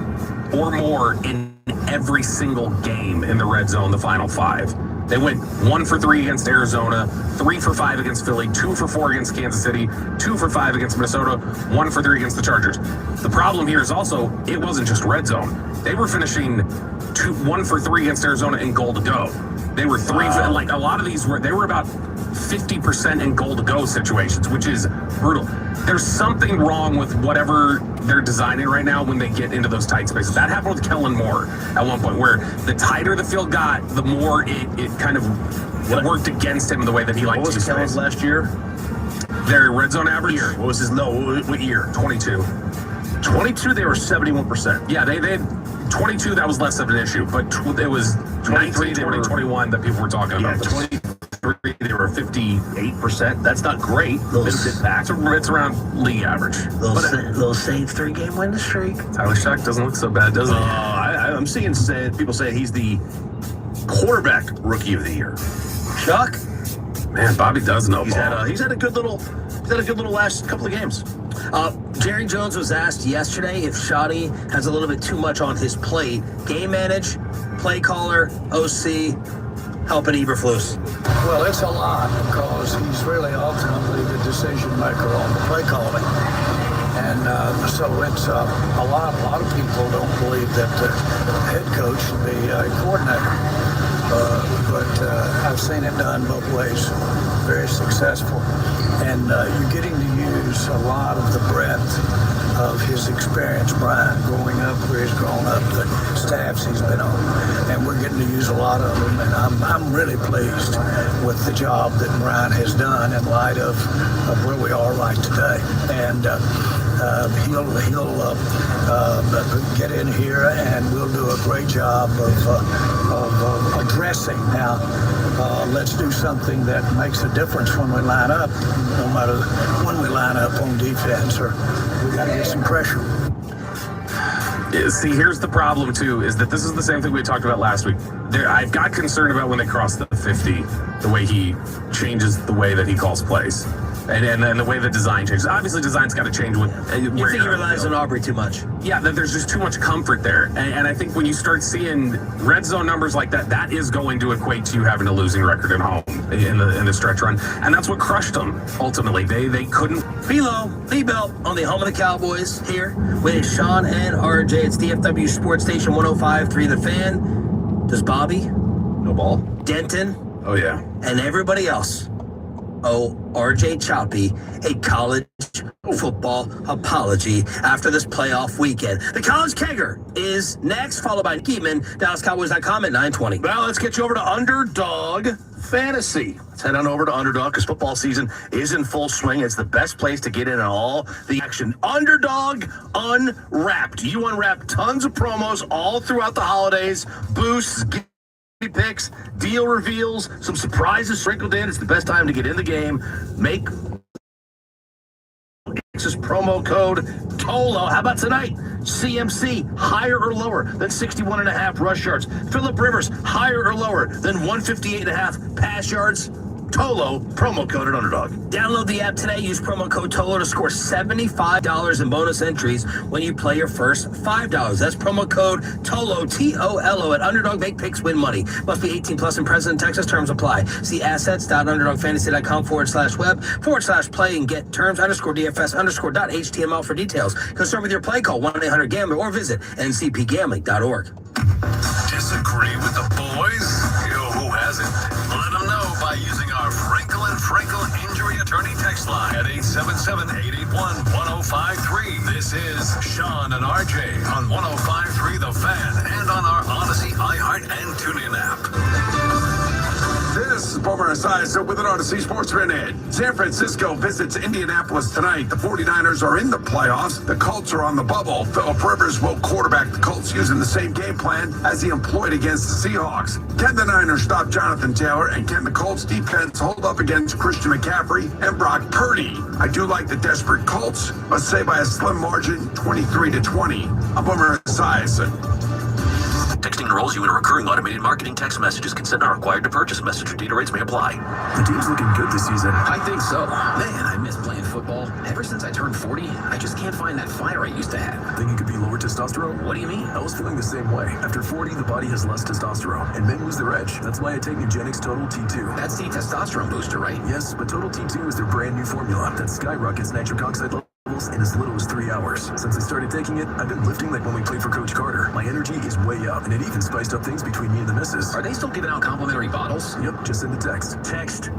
or more in every single game in the red zone the final 5. They went 1 for 3 against Arizona, 3 for 5 against Philly, 2 for 4 against Kansas City, 2 for 5 against Minnesota, 1 for 3 against the Chargers. The problem here is also, it wasn't just red zone. They were finishing 1 for 3 against Arizona and goal to go. They were three, like a lot of these were about 50% in goal to go situations, which is brutal. There's something wrong with whatever they're designing right now when they get into those tight spaces. That happened with Kellen Moore at one point, where the tighter the field got, the more it kind of worked against him in the way that he liked to use space. What was Kellen's last year? Their red zone average? What was his what year? 22. 22, they were 71%. Yeah, they had 22, that was less of an issue, but it was 19, 20, 21 that people were talking about. 23, they were 58%. That's not great. It's around league average. Little Saints 3-game winning streak. Tyler Shuck doesn't look so bad, does he? I'm seeing people say he's the quarterback rookie of the year. Chuck? Man, Bobby does know ball. He's had a good little last couple of games. Jerry Jones was asked yesterday if Shoddy has a little bit too much on his plate. Game manage, play caller, OC, helping Eberflus. Well, it's a lot because he's really ultimately the decision maker on the play calling. And so it's a lot of people don't believe that the head coach should be a coordinator. But I've seen it done both ways, very successful. And you're getting to use a lot of the breadth of his experience, Brian, growing up where he's grown up, the staffs he's been on. And we're getting to use a lot of them. And I'm really pleased with the job that Brian has done in light of where we are right today. And he'll get in here and we'll do a great job of addressing. Now, let's do something that makes a difference when we line up, no matter when we line up on defense, or we got to get some pressure. See, here's the problem, too, is that this is the same thing we talked about last week. I've got concern about when they cross the 50, the way he changes the way that he calls plays. And the way the design changes. Obviously, design's got to change with you think he relies on Aubrey too much? Yeah, there's just too much comfort there. And I think when you start seeing red zone numbers like that, that is going to equate to you having a losing record at home in the stretch run. And that's what crushed them, ultimately. They couldn't. B-Belt on the home of the Cowboys here with Sean and RJ. It's DFW Sports Station 105.3 The Fan. Does Bobby? No ball. Denton? Oh, yeah. And everybody else owe RJ Choppy a college football apology after this playoff weekend. The College Kegger is next, followed by Keeman, DallasCowboys.com at 9:20. Well, let's get you over to Underdog Fantasy. Let's head on over to Underdog because football season is in full swing. It's the best place to get in on all the action. Underdog Unwrapped. You unwrap tons of promos all throughout the holidays, boosts, picks, deal reveals, some surprises sprinkled in. It's the best time to get in the game. Make promo code TOLO. How about tonight? CMC, higher or lower than 61.5 rush yards. Phillip Rivers, higher or lower than 158.5 pass yards. TOLO, promo code at Underdog. Download the app today. Use promo code TOLO to score $75 in bonus entries when you play your first $5. That's promo code TOLO, T-O-L-O at Underdog. Make picks, win money. Must be 18 plus and present in Texas. Terms apply. See assets.underdogfantasy.com/web/play and get terms _DFS_.html for details. Concern with your play, call 1-800-GAMBLER or visit ncpgambling.org. Disagree with the boys? Who hasn't? Let them know by using our Frankel and Frankel Injury Attorney text line at 877-881-1053. This is Sean and RJ on 105.3 The Fan and on our Odyssey, iHeart, and TuneIn app. This is Boomer Esiason with an Odyssey Sports Minute. San Francisco visits Indianapolis tonight. The 49ers are in the playoffs. The Colts are on the bubble. Phillip Rivers will quarterback the Colts using the same game plan as he employed against the Seahawks. Can the Niners stop Jonathan Taylor? And can the Colts defense hold up against Christian McCaffrey and Brock Purdy? I do like the desperate Colts, but say by a slim margin, 23-20. I'm Boomer Esiason. Texting enrolls you in a recurring automated marketing text messages. Consent not required to purchase. Message or data rates may apply. The team's looking good this season. I think so. Man, I miss playing football. Ever since I turned 40, I just can't find that fire I used to have. Think it could be lower testosterone? What do you mean? I was feeling the same way. After 40, the body has less testosterone, and men lose their edge. That's why I take Nugenix Total T2. That's the testosterone booster, right? Yes, but Total T2 is their brand new formula that skyrockets nitric oxide levels miles in as little as 3 hours. Since I started taking it, I've been lifting like when we played for Coach Carter. My energy is way up, and it even spiced up things between me and the missus. Are they still giving out complimentary bottles? Yep, just send the text. Text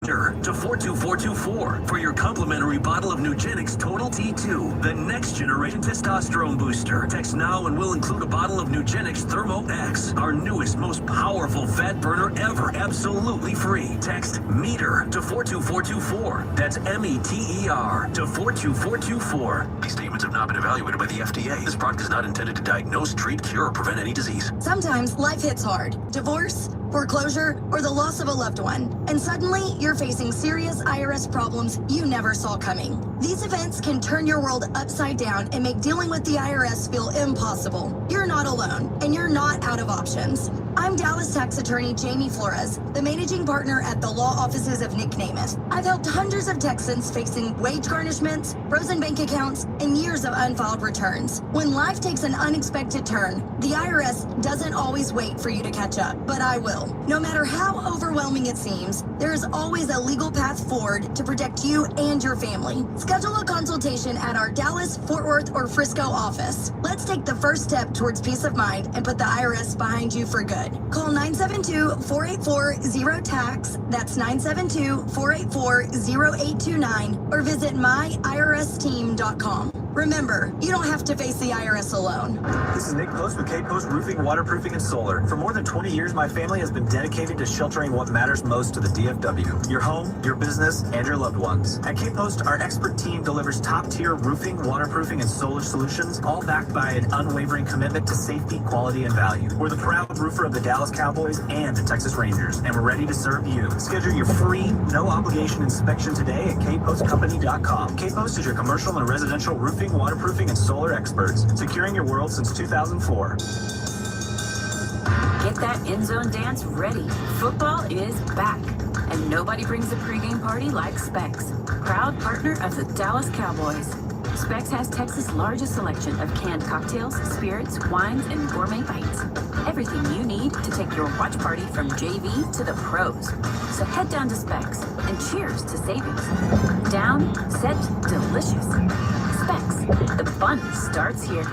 to 42424 for your complimentary bottle of Nugenix Total T2, the next generation testosterone booster. Text now and we'll include a bottle of Nugenix Thermo X, our newest, most powerful fat burner ever, absolutely free. Text METER to 42424. That's METER to 42424. These statements have not been evaluated by the FDA. This product is not intended to diagnose, treat, cure, or prevent any disease. Sometimes life hits hard. Divorce, foreclosure, or the loss of a loved one. And suddenly, you're facing serious IRS problems you never saw coming. These events can turn your world upside down and make dealing with the IRS feel impossible. You're not alone, and you're not out of options. I'm Dallas tax attorney Jamie Flores, the managing partner at the law offices of Nick Namath. I've helped hundreds of Texans facing wage garnishments, frozen bank accounts, and years of unfiled returns. When life takes an unexpected turn, the IRS doesn't always wait for you to catch up, but I will. No matter how overwhelming it seems, there is always a legal path forward to protect you and your family. Schedule a consultation at our Dallas, Fort Worth, or Frisco office. Let's take the first step towards peace of mind and put the IRS behind you for good. Call 972-484-0TAX, that's 972-484-0829, or visit myiRSteam.com. Remember, you don't have to face the IRS alone. This is Nick Post with K-Post Roofing, Waterproofing, and Solar. For more than 20 years, my family has been dedicated to sheltering what matters most to the DFW. Your home, your business, and your loved ones. At K-Post, our expert team delivers top-tier roofing, waterproofing, and solar solutions, all backed by an unwavering commitment to safety, quality, and value. We're the proud roofer of the Dallas Cowboys and the Texas Rangers, and we're ready to serve you. Schedule your free, no-obligation inspection today at kpostcompany.com. K-Post is your commercial and residential roofing, waterproofing, and solar experts, securing your world since 2004. Get that end zone dance ready. Football is back, and nobody brings a pregame party like Specs, proud partner of the Dallas Cowboys. Specs has Texas' largest selection of canned cocktails, spirits, wines, and gourmet bites. Everything you need to take your watch party from JV to the pros. So head down to Specs and cheers to savings. Down, set, delicious. Specs, the fun starts here.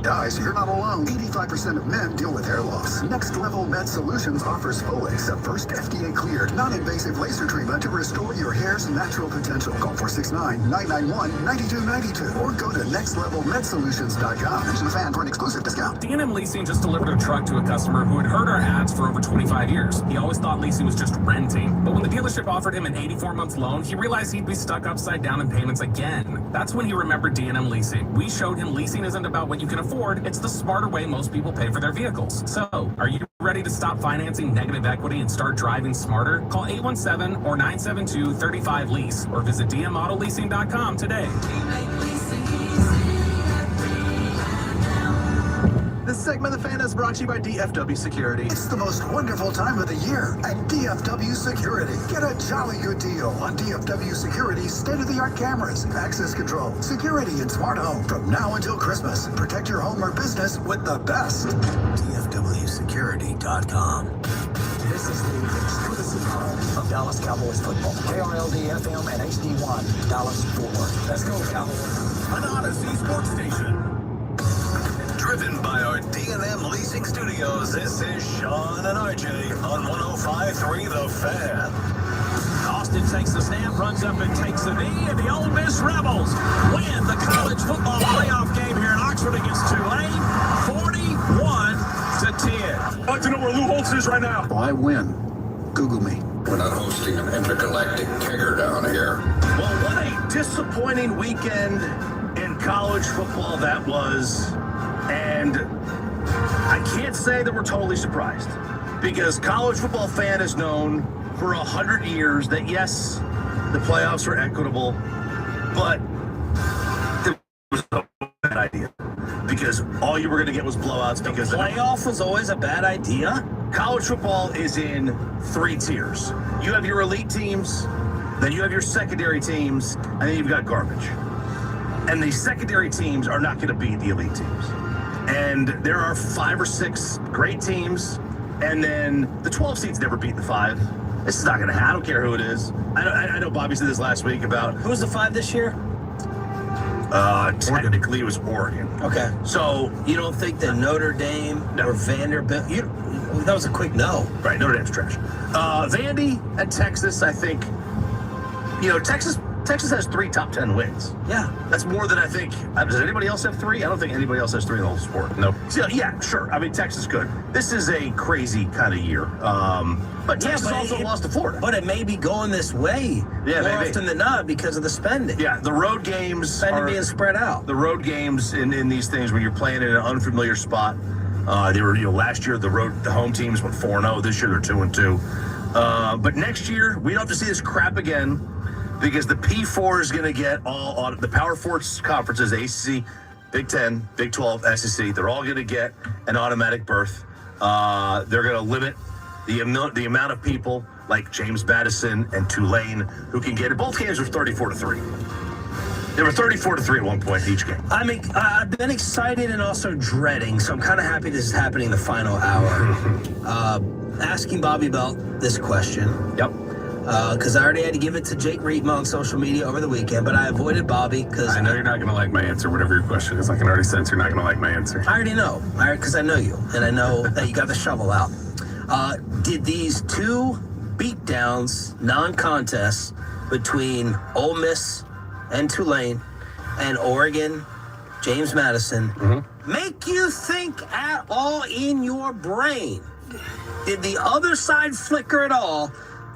Guys, you're not alone. 85% of men deal with hair loss. Next Level Med Solutions offers Folex, a first FDA-cleared, non-invasive laser treatment to restore your hair's natural potential. Call 469-991-9292 or go to nextlevelmedsolutions.com. Mention the fan for an exclusive discount. D&M Leasing just delivered a truck to a customer who had heard our ads for over 25 years. He always thought leasing was just renting. But when the dealership offered him an 84-month loan, he realized he'd be stuck upside down in payments again. That's when he remembered D&M Leasing. We showed him leasing isn't about what you can afford. It's the smarter way most people pay for their vehicles. So, are you ready to stop financing negative equity and start driving smarter? Call 817 or 972-35-LEASE or visit dmautoleasing.com today. This segment of the Fan is brought to you by DFW Security. It's the most wonderful time of the year at DFW Security. Get a jolly good deal on DFW Security's state-of-the-art cameras, access control, security, and smart home. From now until Christmas, protect your home or business with the best. DFWsecurity.com. This is the exclusive home of Dallas Cowboys football. KRLD FM and HD1, Dallas Fort Worth. Let's go, Cowboys. An Odyssey sports station. Driven by our D&M Leasing Studios, this is Sean and RJ on 105.3 The Fan. Austin takes the snap, runs up and takes the knee, and the Ole Miss Rebels win the college football playoff game here in Oxford against Tulane, 41-10. I'd like to know where Lou Holtz is right now. I win. Google me. We're not hosting an intergalactic kegger down here. Well, what a disappointing weekend in college football that was. And I can't say that we're totally surprised, because college football fan has known for 100 years that, yes, the playoffs are equitable, but it was a bad idea, because all you were going to get was blowouts. Because the playoff was always a bad idea. College football is in 3 tiers. You have your elite teams, then you have your secondary teams, and then you've got garbage. And the secondary teams are not going to beat the elite teams. And there are 5 or 6 great teams, and then the 12 seeds never beat the 5. This is not going to happen. I don't care who it is. I know Bobby said this last week about who's the 5 this year? Technically, it was Oregon. Okay. So you don't think that Notre Dame or Vanderbilt? That was a quick no. Right, Notre Dame's trash. Vandy and Texas, I think. Texas has 3 top 10 wins. Yeah. That's more than I think. Does anybody else have 3? I don't think anybody else has 3 in the whole sport. Nope. So, yeah, sure. I mean, Texas good. This is a crazy kind of year. But Texas also lost to Florida. But it may be going this way more often than not because of the spending. Yeah, the road games spending being spread out. The road games in these things when you're playing in an unfamiliar spot. They were, last year the home teams went 4-0. This year they're 2-2. But next year we don't have to see this crap again because the P4 is going to get all on the Power 4 conferences, ACC, Big 10, Big 12, SEC. They're all going to get an automatic berth. They're going to limit the amount of people like James Madison and Tulane who can get it. Both games were 34-3. They were 34-3 at one point each game. I've been excited and also dreading, so I'm kind of happy this is happening in the final hour. Asking Bobby about this question. Yep. Because I already had to give it to Jake Reitma on social media over the weekend, but I avoided Bobby because I know you're not going to like my answer, whatever your question is. I can already sense you're not going to like my answer. I already know, because I know you, and I know that you got the shovel out. Did these 2 beatdowns, non-contests between Ole Miss and Tulane and Oregon, James Madison, make you think at all in your brain? Did the other side flicker at all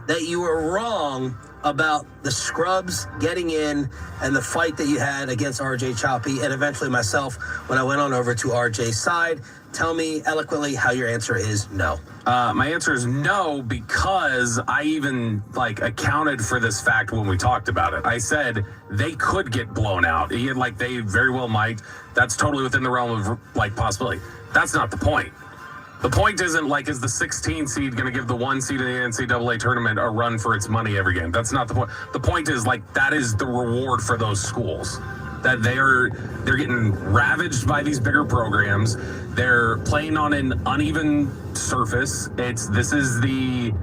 that you were wrong about the scrubs getting in and the fight that you had against RJ Choppy and eventually myself when I went on over to RJ's side? Tell me eloquently how your answer is no. My answer is no, because I even accounted for this fact when we talked about it. I said they could get blown out. They very well might. That's totally within the realm of possibility. That's not the point. The point isn't is the 16 seed going to give the 1 seed in the NCAA tournament a run for its money every game? That's not the point. The point is that is the reward for those schools. That they're getting ravaged by these bigger programs. They're playing on an uneven surface. This is the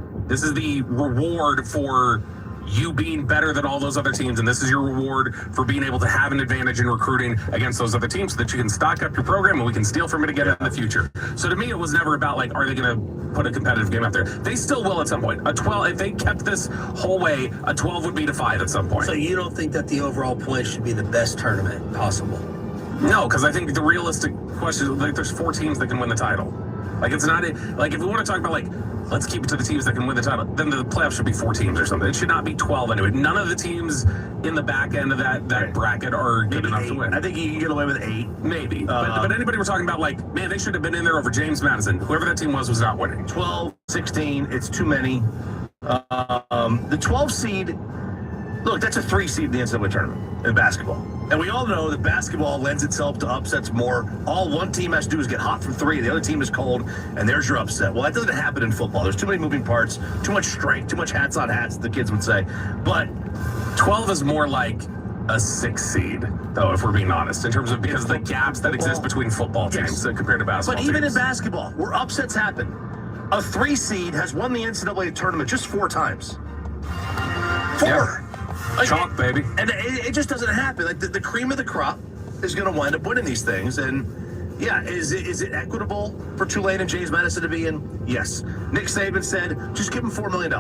reward for you being better than all those other teams, and this is your reward for being able to have an advantage in recruiting against those other teams so that you can stock up your program and we can steal from it again in the future. So to me, it was never about are they going to put a competitive game out there? They still will at some point. A 12, if they kept this whole way, a 12 would be to 5 at some point. So you don't think that the overall point should be the best tournament possible? No, because I think the realistic question is there's 4 teams that can win the title. It's not if we want to talk about let's keep it to the teams that can win the title, then the playoffs should be 4 teams or something. It should not be 12 anyway. None of the teams in the back end of that bracket are good enough to win. I think you can get away with 8. Maybe. But anybody we're talking about, man, they should have been in there over James Madison. Whoever that team was not winning. 12, 16, it's too many. The 12 seed, look, that's a 3 seed in the NCAA tournament in basketball. And we all know that basketball lends itself to upsets more. All one team has to do is get hot from 3. The other team is cold, and there's your upset. Well, that doesn't happen in football. There's too many moving parts, too much strength, too much hats on hats, the kids would say. But 12 is more like a 6 seed, though, if we're being honest, in terms of because the gaps that exist between football teams compared to basketball teams. But even in basketball, where upsets happen, a 3 seed has won the NCAA tournament just 4 times. 4. Yeah. Chalk, baby. And it just doesn't happen. The cream of the crop is going to wind up winning these things. And yeah, is it equitable for Tulane and James Madison to be in? Yes. Nick Saban said, just give them $4 million.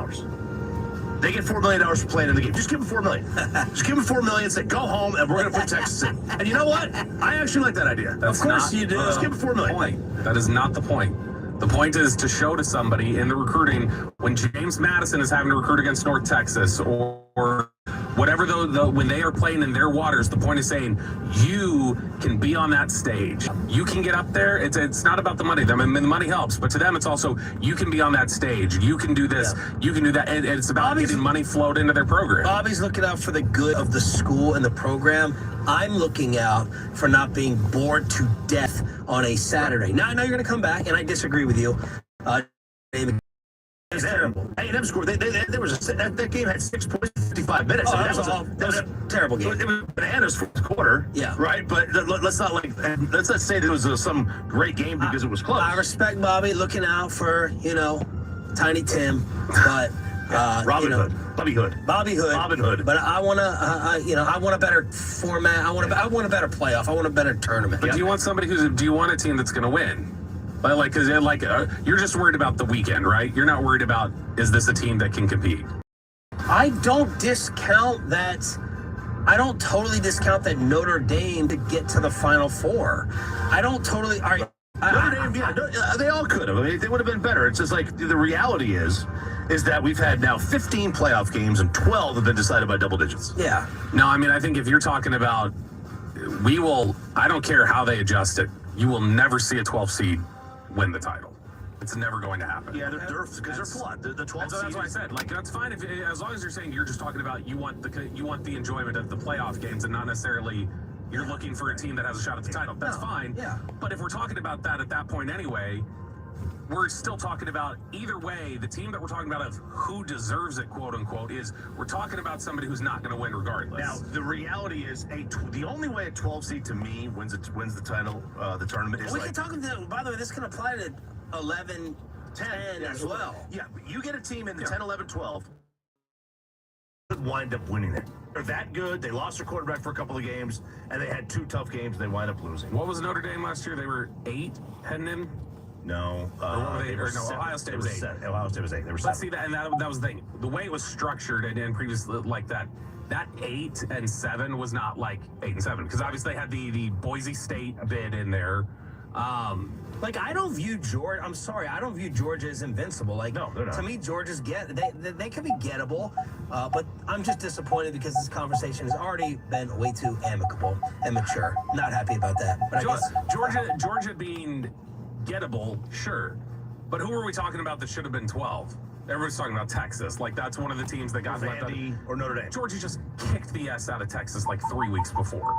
They get $4 million for playing in the game. Just give them $4 million. Just give them $4 million and say, go home and we're going to put Texas in. And you know what? I actually like that idea. Of course you do. Just give them $4 million. Point. That is not the point. The point is to show to somebody in the recruiting when James Madison is having to recruit against North Texas or whatever, when they are playing in their waters, the point is saying you can be on that stage. You can get up there. It's not about the money. The money helps, but to them it's also you can be on that stage. You can do this. Yeah. You can do that. And it's about getting money flowed into their program. Bobby's looking out for the good of the school and the program. I'm looking out for not being bored to death on a Saturday. Now I know you're going to come back, and I disagree with you. It's terrible. A&M scored. That game had 6 points in 55 minutes. Oh, that was a terrible game. It was bananas for the quarter. Yeah. Right. But let's not say that it was some great game because it was close. I respect Bobby looking out for Tiny Tim, but Robin you know, Hood, Bobby Hood, Robin Hood. But I want to, I want a better format. I want a better playoff. I want a better tournament. But do you want somebody do you want a team that's going to win? Because you're just worried about the weekend, right? You're not worried about, is this a team that can compete? I don't discount that. I don't totally discount that Notre Dame to get to the Final Four. I don't totally. All right. Notre Dame, they all could have. I mean, they would have been better. It's just like the reality is that we've had now 15 playoff games and 12 have been decided by double digits. Yeah. No, I mean, I think if you're talking about, I don't care how they adjust it, you will never see a 12 seed win the title. It's never going to happen. Yeah, they're because they're flawed. The 12 seed. That's what I said. That's fine as long as you're saying you're just talking about you want the enjoyment of the playoff games and not necessarily you're looking for a team that has a shot at the title. That's fine. Yeah. But if we're talking about that at that point anyway, we're still talking about either way. The team that we're talking about of who deserves it, quote unquote, is we're talking about somebody who's not going to win regardless. Now the reality is the only way a 12 seed to me wins the title, the tournament is. We can talk about. By the way, this can apply to 11, 10 as well. Yeah, you get a team in the 10, 11, 12 could wind up winning it. They're that good. They lost their quarterback for a couple of games, and they had 2 tough games, and they wind up losing. What was Notre Dame last year? They were 8 heading in? No. Ohio State was 8. Ohio State was 8. They were 7. Let's see that, and that was the thing. The way it was structured and previously like that 8 and 7 was not like 8 and 7 because obviously they had the Boise State bid in there. I don't view Georgia. I'm sorry, I don't view Georgia as invincible. No, they're not. To me, Georgia's they could be gettable, but I'm just disappointed because this conversation has already been way too amicable and mature. Not happy about that. But I guess Georgia being gettable, sure, but who are we talking about that should have been 12? Everyone's talking about Texas. That's one of the teams that got left out. Or Notre Dame. Georgia just kicked the S out of Texas 3 weeks before.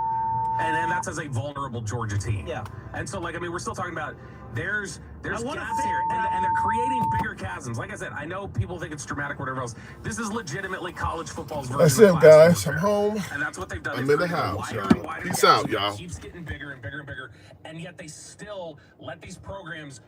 And that's as a vulnerable Georgia team. Yeah. And so, we're still talking about there's gaps here, and they're creating bigger chasms. Like I said, I know people think it's dramatic, whatever else. This is legitimately college football's version That's of it, guys. I'm home. And that's what they've done. I'm They've in the created house, wider y'all. and wider Peace gaps, out, and it y'all. keeps getting bigger and bigger and bigger, and yet they still let these programs